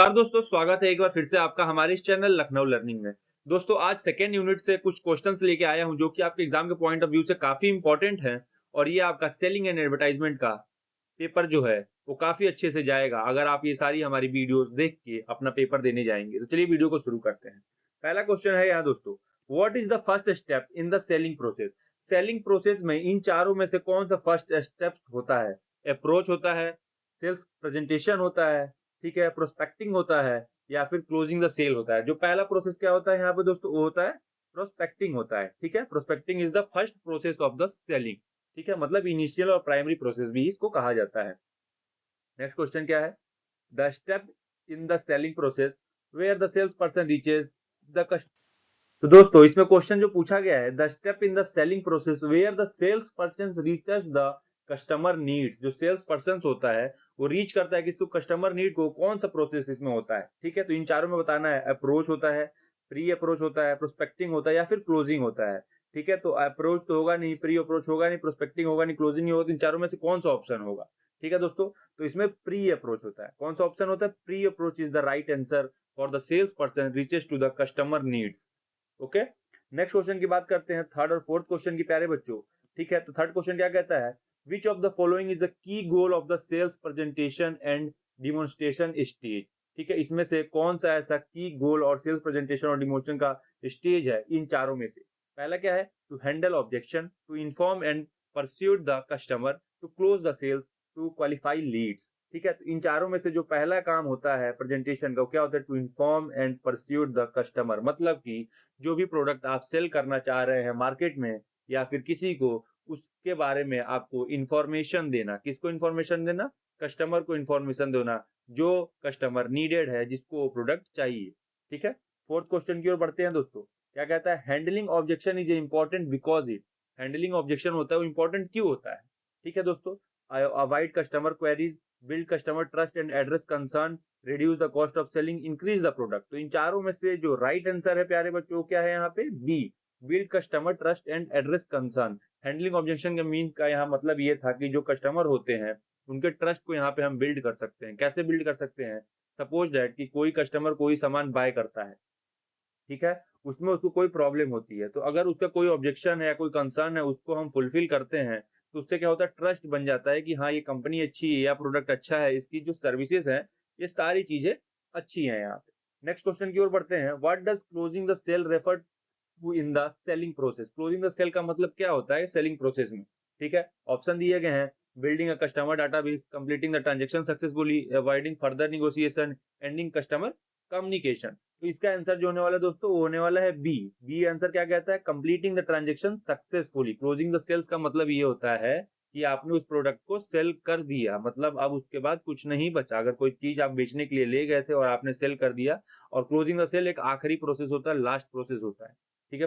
नमस्कार दोस्तों, स्वागत है एक बार फिर से आपका हमारे इस चैनल लखनऊ लर्निंग में। दोस्तों आज सेकेंड यूनिट से कुछ क्वेश्चंस लेके आया हूं जो कि आपके एग्जाम के पॉइंट ऑफ व्यू से काफी इंपॉर्टेंट हैं। और ये आपका सेलिंग एंड एडवर्टाइजमेंट का पेपर जो है वो काफी अच्छे से जाएगा अगर आप ये सारी हमारी वीडियोस देख के अपना पेपर देने जाएंगे। तो चलिए वीडियो को शुरू करते हैं। पहला क्वेश्चन है यहाँ दोस्तों, what is the first step in the selling process. Selling process में इन चारों में से कौन सा फर्स्ट स्टेप होता है? अप्रोच होता है, सेल्स प्रेजेंटेशन होता है, ठीक है, प्रोस्पेक्टिंग होता है, या फिर क्लोजिंग द सेल होता है। जो पहला प्रोसेस क्या होता है यहाँ पे दोस्तों, वो होता है प्रोस्पेक्टिंग होता है। ठीक है, prospecting is the first process of the selling. ठीक है, मतलब इनिशियल और प्राइमरी प्रोसेस भी इसको कहा जाता है। नेक्स्ट क्वेश्चन क्या है, the step in the selling process where the sales person reaches the customer. तो दोस्तों इसमें क्वेश्चन जो पूछा गया है, the step in the selling process where the sales person reaches the customer needs. जो सेल्स पर्सन होता है वो रीच करता है किसको, कस्टमर नीड को। कौन सा प्रोसेस इसमें होता है? ठीक है, तो इन चारों में बताना है। अप्रोच होता है, प्री अप्रोच होता है, प्रोस्पेक्टिंग होता है, या फिर क्लोजिंग होता है। ठीक है, तो अप्रोच तो होगा नहीं, प्री अप्रोच होगा नहीं, प्रोस्पेक्टिंग होगा नहीं, क्लोजिंग नहीं होगा। तो इन चारों में से कौन सा ऑप्शन होगा? ठीक है दोस्तों, तो इसमें प्री अप्रोच होता है। कौन सा ऑप्शन होता है? Pre approach is the right answer for the sales person reaches to the customer needs. Okay, next question की बात करते हैं, थर्ड और फोर्थ क्वेश्चन की, प्यारे बच्चों। ठीक है, तो थर्ड क्वेश्चन क्या कहता है, which of the following is the key goal of the sales presentation and demonstration stage. ठीक है, इसमें से कौन सा ऐसा की गोल और सेल्स प्रेजेंटेशन और डिमोन्स्ट्रेशन का स्टेज है इन चारों में से? पहला क्या है, to handle objection, to inform and pursuit the customer, to close the sales, to qualify leads. ठीक है, तो इन चारों में से जो पहला काम होता है प्रेजेंटेशन का, वो क्या होता है? To inform and pursuit the customer. मतलब कि जो भी प्रोडक्ट आप सेल करना चाह रहे हैं मार्केट में या फिर किसी को, उसके बारे में आपको इंफॉर्मेशन देना। किसको इंफॉर्मेशन देना? कस्टमर को इंफॉर्मेशन देना, जो कस्टमर नीडेड है, जिसको वो प्रोडक्ट चाहिए। ठीक है, फोर्थ क्वेश्चन की ओर बढ़ते हैं दोस्तों। क्या कहता है, handling objection is important because it. Handling objection होता है वो इंपॉर्टेंट क्यों होता है? ठीक है दोस्तों, avoid customer queries, build customer trust and address concern, reduce the cost of selling, increase the product. तो इन चारों में से जो राइट आंसर है प्यारे बच्चों, क्या है यहाँ पे? B, build customer trust and address concern. Handling objection के मीन का यहाँ मतलब ये था कि जो कस्टमर होते हैं उनके ट्रस्ट को यहाँ पे हम बिल्ड कर सकते हैं। कैसे बिल्ड कर सकते हैं? सपोज दैट कि कोई कस्टमर कोई सामान बाय करता है, ठीक है, उसमें उसको कोई प्रॉब्लम होती है, तो अगर उसका कोई ऑब्जेक्शन है या कोई कंसर्न है, उसको हम फुलफिल करते हैं, तो उससे क्या होता है? ट्रस्ट बन जाता है कि हाँ ये कंपनी अच्छी है या प्रोडक्ट अच्छा है, इसकी जो सर्विसेज है ये सारी चीजें अच्छी हैं यहाँ पे। नेक्स्ट क्वेश्चन की ओर बढ़ते हैं, what does closing the sale refer to in the selling process. Closing the sale का मतलब क्या होता है सेलिंग प्रोसेस में? ठीक है, ऑप्शन दिए गए हैं, building a customer database, completing the transaction successfully, avoiding further negotiation, ending customer communication. तो इसका आंसर जो होने वाला है दोस्तों, वो होने वाला है बी। बी आंसर क्या कहता है? Completing the transaction successfully. Closing the sales का मतलब ये होता है कि आपने उस प्रोडक्ट को सेल कर दिया, मतलब अब उसके बाद कुछ नहीं बचा। अगर कोई चीज आप बेचने के लिए ले गए थे और आपने सेल कर दिया, और क्लोजिंग द सेल एक आखिरी प्रोसेस होता है, लास्ट प्रोसेस होता है। ठीक है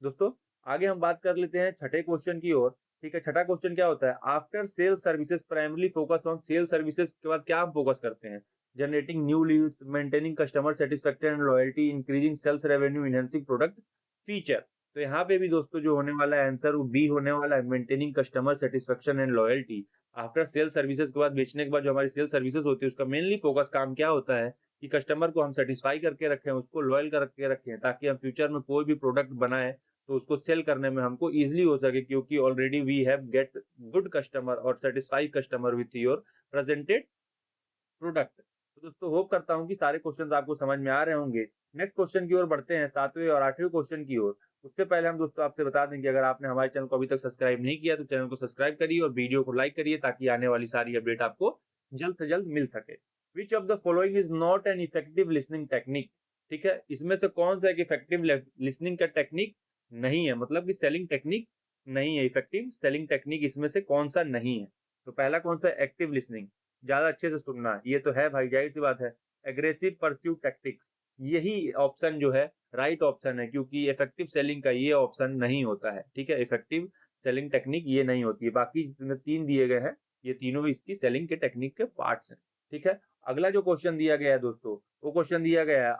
दोस्तों, आगे हम बात कर लेते हैं छठे क्वेश्चन की ओर। ठीक है, छठा क्वेश्चन क्या होता है, after sale services primary focus on. Sale services के बाद क्या हम फोकस करते हैं? Generating new leads, maintaining customer satisfaction and loyalty, increasing sales revenue, enhancing product feature. तो यहाँ पे भी दोस्तों जो होने वाला है आंसर, वो बी होने वाला है, maintaining customer satisfaction and loyalty. After sale services के बाद, बेचने के बाद जो हमारी सेल सर्विसेज होती है, उसका मेनली फोकस काम क्या होता है कि कस्टमर को हम सेटिस्फाई करके रखें, उसको लॉयल करके रखें, ताकि हम फ्यूचर में कोई भी प्रोडक्ट बनाए तो उसको सेल करने में हमको इजीली हो सके, क्योंकि already we have get good customer और satisfy customer with your presented product. तो दोस्तों होप करता हूँ कि सारे क्वेश्चंस आपको समझ में आ रहे होंगे। नेक्स्ट क्वेश्चन की ओर बढ़ते हैं, सातवें और आठवें क्वेश्चन की ओर। उससे पहले हम दोस्तों आपसे बता दें कि अगर आपने हमारे चैनल को अभी तक सब्सक्राइब नहीं किया तो चैनल को सब्सक्राइब करिए और वीडियो को लाइक करिए, ताकि आने वाली सारी अपडेट आपको जल्द से जल्द मिल सके। विच of the following is not an effective listening technique. ठीक है, इसमें से कौन सा एक इफेक्टिव लिसनिंग का टेक्निक नहीं है, मतलब कि सेलिंग टेक्निक नहीं है, इफेक्टिव सेलिंग टेक्निक इसमें से कौन सा नहीं है? तो पहला कौन सा? एक्टिव लिसनिंग, ज्यादा अच्छे से सुनना, ये तो है भाई, जाहिर सी बात है। एग्रेसिव परस्यूट टैक्टिक्स, यही ऑप्शन जो है राइट ऑप्शन है, क्योंकि इफेक्टिव सेलिंग का ये ऑप्शन नहीं होता है। ठीक है, इफेक्टिव सेलिंग टेक्निक ये नहीं होती है। बाकी जितने तीन दिए गए हैं, ये तीनों इसकी सेलिंग के टेक्निक के पार्ट्स हैं। ठीक है, अगला जो क्वेश्चन दिया गया है दोस्तों, वो क्वेश्चन दिया गया है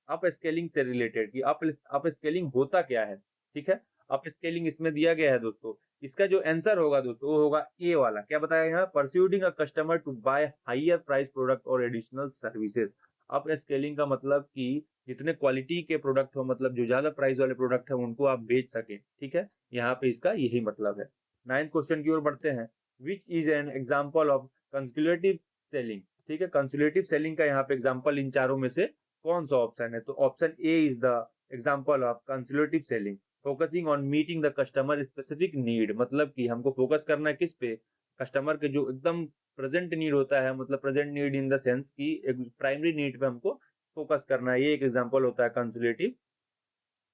अप स्केलिंग से रिलेटेड, कि अप स्केलिंग होता क्या है। ठीक है, अप स्केलिंग इसमें दिया गया है दोस्तों। इसका जो आंसर होगा दोस्तों, वो होगा ए वाला। क्या बताया यहाँ? Persuading a customer to buy higher price product और एडिशनल सर्विसेज। अप स्केलिंग का मतलब कि जितने क्वालिटी के प्रोडक्ट हो, मतलब जो ज्यादा प्राइस वाले प्रोडक्ट है उनको आप बेच सके, ठीक है, यहाँ पे इसका यही मतलब है। 9th क्वेश्चन की ओर बढ़ते हैं। Which is an example of consecutive selling, ठीक है, कंस्क्यूटिव सेलिंग का यहाँ पे एग्जाम्पल इन चारों में से कौन सा ऑप्शन है? तो option A is the example of consecutive selling, focusing on meeting the customer specific need, मतलब कि हमको फोकस करना है किस पे? कस्टमर के जो एकदम प्रेजेंट नीड होता है, मतलब present need in the sense की एक प्राइमरी नीड पे हमको फोकस करना है, ये एक एग्जांपल होता है कंसोलिडेटिव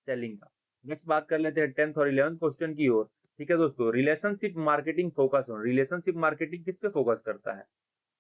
सेलिंग का। नेक्स्ट बात कर लेते हैं 10th और 11th क्वेश्चन की ओर। ठीक है दोस्तों, relationship marketing focus on, relationship marketing किस पे फोकस करता है?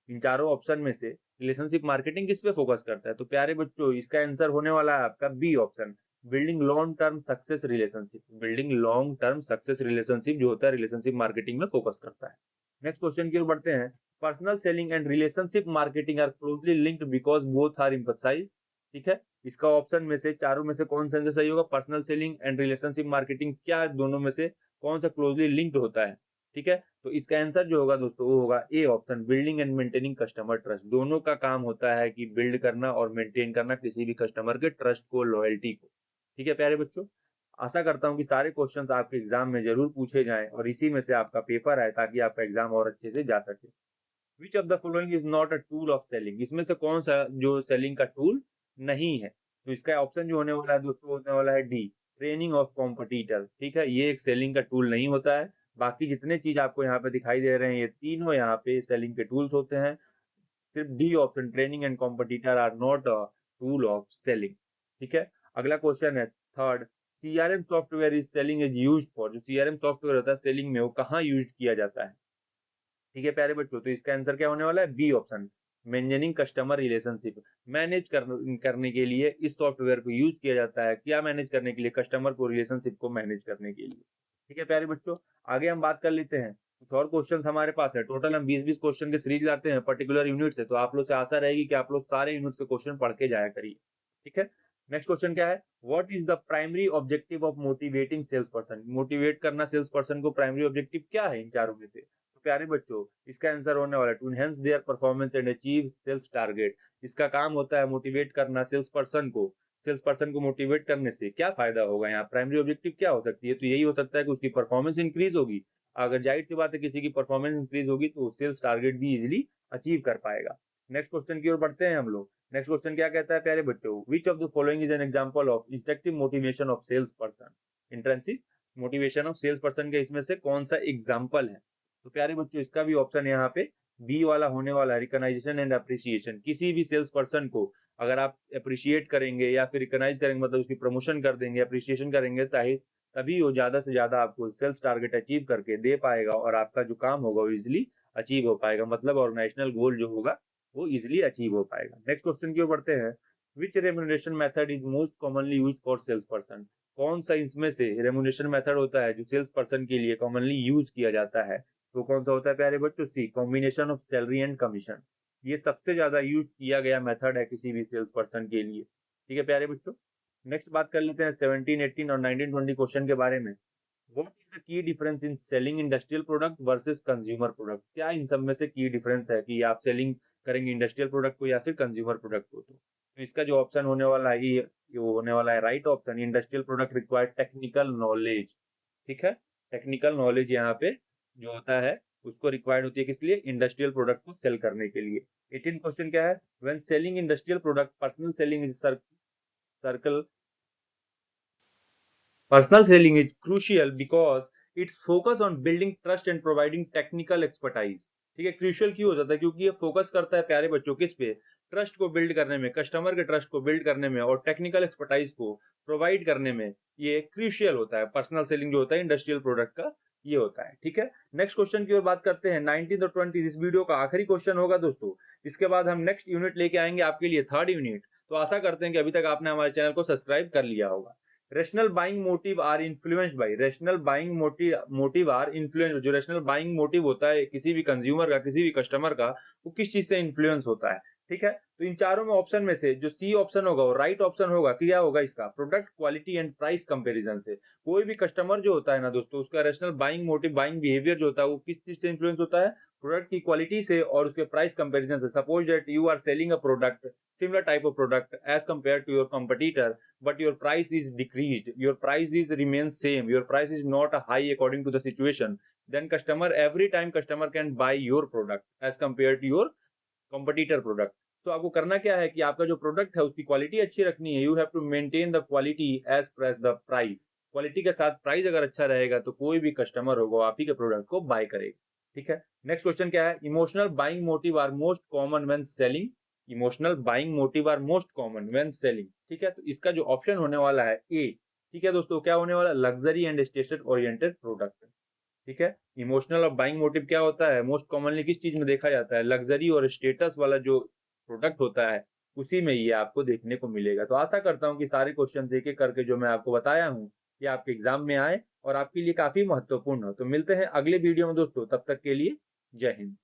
इन चारों ऑप्शन में से रिलेशनशिप मार्केटिंग किस पे फोकस करता है? तो प्यारे बच्चों, इसका आंसर होने वाला है आपका B option, building long term success relationship. Building long term success relationship जो होता है रिलेशनशिप मार्केटिंग में फोकस करता है। नेक्स्ट क्वेश्चन की ओर बढ़ते हैं। Personal selling and relationship marketing are closely linked because both are emphasised. ठीक है, इसका ऑप्शन में से चारों में से कौन सा आंसर सही होगा? Personal selling and relationship marketing क्या दोनों में से कौन सा क्लोजली लिंक्ड होता है? ठीक है, तो इसका आंसर जो होगा दोस्तों वो होगा A option, building and maintaining customer trust. दोनों का काम होता है कि बिल्ड करना और मेंटेन करना किसी भी कस्टमर के ट्रस्ट को, लॉयल्टी को। ठीक है प्यारे बच्चों, आशा करता हूं कि सारे क्वेश्चंस आपके एग्जाम में जरूर पूछे जाएं और इसी में से आपका पेपर आए ताकि आपका एग्जाम और अच्छे से जा सके। विच of the following is not a tool of selling, इसमें से कौन सा जो सेलिंग का टूल नहीं है? तो इसका ऑप्शन जो होने वाला है दोस्तों होने वाला है डी, ट्रेनिंग ऑफ कॉम्पिटिटर। ठीक है, ये एक सेलिंग का टूल नहीं होता है। बाकी जितने चीज आपको यहाँ पे दिखाई दे रहे हैं ये तीनों यहाँ पे सेलिंग के टूल्स होते हैं। सिर्फ D option, training and competitor are not a tool of selling. ठीक है, अगला क्वेश्चन है third, CRM software is selling is used for, जो सीआरएम सॉफ्टवेयर होता है सेलिंग में वो कहाँ यूज किया जाता है? ठीक है प्यारे बच्चों, तो इसका आंसर क्या होने वाला है? B option, managing customer relationship. Manage करने के लिए इस सॉफ्टवेयर को यूज किया जाता है, क्या मैनेज करने के लिए? कस्टमर को, रिलेशनशिप को मैनेज करने के लिए। ठीक है प्यारे बच्चों, आगे हम बात कर लेते हैं। कुछ और क्वेश्चन हमारे पास है, टोटल हम 20-20 क्वेश्चन के सीरीज लाते हैं पर्टिकुलर यूनिट से, तो आप लोग से आशा रहेगी कि आप लोग सारे यूनिट से क्वेश्चन पढ़ के जाया करिए। ठीक है, नेक्स्ट क्वेश्चन क्या है? What is the primary objective of motivating sales person, motivate करना सेल्स पर्सन को प्राइमरी ऑब्जेक्टिव क्या है इन चारों में से? तो प्यारे बच्चों, इसका आंसर होने वाला है to enhance their performance and achieve sales target. इसका काम होता है मोटिवेट करना सेल्स पर्सन को। सेल्स पर्सन को मोटिवेट करने से क्या फायदा होगा? यहाँ प्राइमरी ऑब्जेक्टिव क्या हो सकती है? तो यही हो सकता है कि उसकी परफॉर्मेंस इंक्रीज होगी। अगर जाहिर सी बात है किसी की परफॉर्मेंस इंक्रीज होगी तो सेल्स टारगेट भी इजिली अचीव कर पाएगा। नेक्स्ट क्वेश्चन की ओर बढ़ते हैं हम लोग। नेक्स्ट क्वेश्चन क्या कहता है प्यारे बच्चों? Which of the following is an example of effective motivation of sales person, intrinsic motivation of sales person के इसमें से कौन सा एग्जांपल है? तो प्यारे बच्चों, इसका भी ऑप्शन यहाँ पे बी वाला होने वाला है, रिकॉग्नाइजेशन एंड अप्रिसिएशन। किसी भी सेल्स पर्सन को अगर आप अप्रिशिएट करेंगे या फिर रिकॉग्नाइज करेंगे, मतलब उसकी प्रमोशन कर देंगे, अप्रिसिएशन करेंगे, ताकि तभी वो ज्यादा से ज्यादा आपको सेल्स टारगेट अचीव करके दे पाएगा और आपका जो काम होगा वो इजिली अचीव हो पाएगा, मतलब ऑर्गेनाइजेशनल गोल जो होगा वो इजिली अचीव हो पाएगा। नेक्स्ट क्वेश्चन की ओर बढ़ते हैं। Which remuneration method is most commonly use for sales person, कौन सा इसमें से रेम्यूनरेशन मेथड होता है जो सेल्स पर्सन के लिए कॉमनली यूज किया जाता है? तो कौन सा होता है प्यारे बच्चों? C, combination of salary and commission. ये सबसे ज्यादा यूज किया गया मेथड है किसी भी सेल्स पर्सन के लिए। ठीक है प्यारे बच्चों, नेक्स्ट बात कर लेते हैं 17, 18 और 19, 20 क्वेश्चन के बारे में। व्हाट इज द की difference in selling industrial product versus consumer product, क्या इन सब में से की डिफरेंस है कि आप सेलिंग करेंगे इंडस्ट्रियल प्रोडक्ट को या फिर कंज्यूमर प्रोडक्ट को? तो इसका जो ऑप्शन होने वाला है ये वो होने वाला है right option, industrial product require technical knowledge. ठीक है, टेक्निकल नॉलेज यहाँ पे जो होता है उसको रिक्वायर्ड होती है किस लिए? इंडस्ट्रियल प्रोडक्ट को सेल करने के लिए। 18 क्वेश्चन क्या है? When selling industrial product personal selling is circle, personal selling is crucial because it's focus on building trust and providing technical expertise। ठीक है, क्रूशियल क्यों हो जाता है? क्योंकि ये फोकस करता है प्यारे बच्चों किस पे? ट्रस्ट को बिल्ड करने में, कस्टमर के ट्रस्ट को बिल्ड करने में और टेक्निकल एक्सपर्टाइज को प्रोवाइड करने में ये क्रूशियल होता है। पर्सनल सेलिंग जो होता है इंडस्ट्रियल प्रोडक्ट का ये होता है। ठीक है, नेक्स्ट क्वेश्चन की ओर बात करते हैं। 19 और 20 इस वीडियो का आखिरी क्वेश्चन होगा दोस्तों। इसके बाद हम नेक्स्ट यूनिट लेके आएंगे आपके लिए, थर्ड यूनिट। तो आशा करते हैं कि अभी तक आपने हमारे चैनल को सब्सक्राइब कर लिया होगा। Rational buying motive are influenced by, rational buying motive are influence, जो रेशनल बाइंग मोटिव होता है किसी भी कंज्यूमर का, किसी भी कस्टमर का, वो किस चीज से इन्फ्लुएंस होता है? ठीक है, तो इन चारों में ऑप्शन में से जो सी ऑप्शन होगा वो राइट ऑप्शन होगा। क्या होगा इसका? Product quality and price comparison से। कोई भी कस्टमर जो होता है ना दोस्तों, उसका rational buying motive, buying behaviour जो होता है वो किस चीज से इन्फ्लुएंस होता है? प्रोडक्ट की क्वालिटी से और उसके प्राइस कंपैरिजन से। Suppose that you are selling a product, similar type of product as compare to your competitor, but your price is decreased, your price is remains same, your price is not a high according to the situation, then customer, every time customer can buy your product as compared to your competitor product. तो आपको करना क्या है कि आपका जो product है उसकी क्वालिटी अच्छी रखनी है। You have to maintain the quality as per the price. Quality के साथ प्राइस अगर अच्छा रहेगा तो कोई भी कस्टमर होगा वो आप ही के प्रोडक्ट को बाय करेगा। ठीक है, नेक्स्ट क्वेश्चन क्या है? Emotional buying motive are most common when selling. Emotional buying motive are most common when selling. ठीक है, तो इसका जो ऑप्शन होने वाला है ए। ठीक है दोस्तों, क्या होने वाला? Luxury and status oriented product. ठीक है, इमोशनल और बाइंग मोटिव क्या होता है? मोस्ट कॉमनली किस चीज में देखा जाता है? लग्जरी और स्टेटस वाला जो प्रोडक्ट होता है उसी में ये आपको देखने को मिलेगा। तो आशा करता हूँ कि सारे क्वेश्चन एक एक करके जो मैं आपको बताया हूँ ये आपके एग्जाम में आए और आपके लिए काफी महत्वपूर्ण हो। तो मिलते हैं अगले वीडियो में दोस्तों, तब तक के लिए जय हिंद।